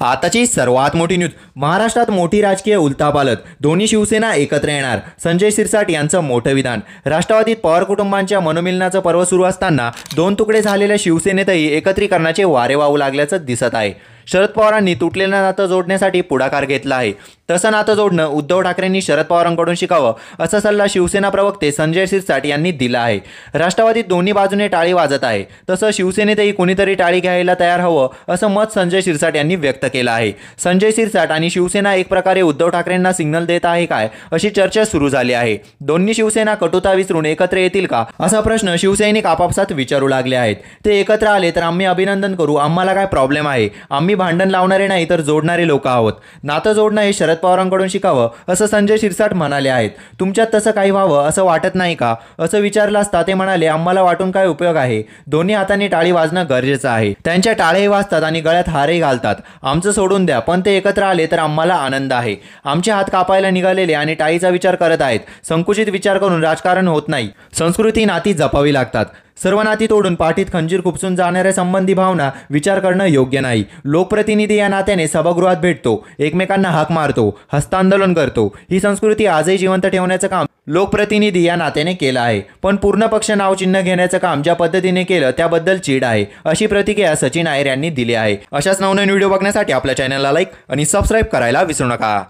आताची सर्वात मोठी न्यूज. महाराष्ट्रात मोठी राजकीय उलथापालथ. दोन्ही शिवसेना एकत्र येणार. संजय शिरसाट यांचं मोठं विधान. राष्ट्रवादीत पवार कुटुंबांच्या मनोमिलनाचं पर्व सुरू असताना दोन तुकडे झालेल्या शिवसेनेतही एकत्रीकरणाचे वारे वाहू लागल्याचं दिसत आहे. शरद पवारांनी तुटलेलं नातं जोडण्यासाठी पुढाकार घेतला आहे. तसं नातं जोडणं उद्धव ठाकरेंनी शरद पवारांकडून शिकावं असा सल्ला शिवसेना प्रवक्ते संजय शिरसाट यांनी दिला आहे. राष्ट्रवादीत दोन्ही बाजूने टाळी वाजत आहे, तसं शिवसेनेतही कोणीतरी टाळी घ्यायला तयार हवं असं मत संजय शिरसाट यांनी व्यक्त केलं आहे. संजय शिरसाट आणि शिवसेना एक प्रकारे उद्धव ठाकरेंना सिग्नल देत आहे काय, अशी चर्चा सुरू झाली आहे. दोन्ही शिवसेना कटुता विसरून एकत्र येतील का, असा प्रश्न शिवसैनिक आपापसात विचारू लागले आहेत. ते एकत्र आले तर आम्ही अभिनंदन करू, आम्हाला काय प्रॉब्लेम आहे. आम्ही भांडण लावणारे नाही तर जोडणारे लोक आहोत. नातं जोडणं हे शरद पवारांकडून शिकावं असं संजय शिरसाट म्हणाले आहेत. तुमच्यात तसं काही व्हावं असं वाटत नाही का, असं विचारलं असता ते म्हणाले, आम्हाला वाटून काय उपयोग आहे. दोन्ही हातांनी टाळी वाजणं गरजेचं आहे. त्यांच्या टाळेही वाजतात आणि गळ्यात हारही घालतात. आमचं सोडून द्या, पण ते एकत्र आले तर आम्हाला आनंद आहे. आमचे हात कापायला निघालेले आणि टाळीचा विचार करत आहेत. संकुचित विचार करून राजकारण होत नाही. संस्कृती नाती जपावी लागतात. सर्व नाती तोडून पाठीत खंजीर खुपसून जाणाऱ्या संबंधी भावना विचार करणं योग्य नाही. लोकप्रतिनिधी या नात्याने सभागृहात भेटतो, एकमेकांना हाक मारतो, हस्तांदोलन करतो. ही संस्कृती आजही जिवंत ठेवण्याचं काम लोकप्रतिनिधी या नात्याने केलं आहे. पण पूर्ण पक्ष नावचिन्ह घेण्याचं काम ज्या पद्धतीने केलं त्याबद्दल चीड आहे, अशी प्रतिक्रिया सचिन आयर यांनी दिली आहे. अशाच नवनवीन व्हिडिओ बघण्यासाठी आपल्या चॅनलला लाईक आणि सबस्क्राईब करायला विसरू नका.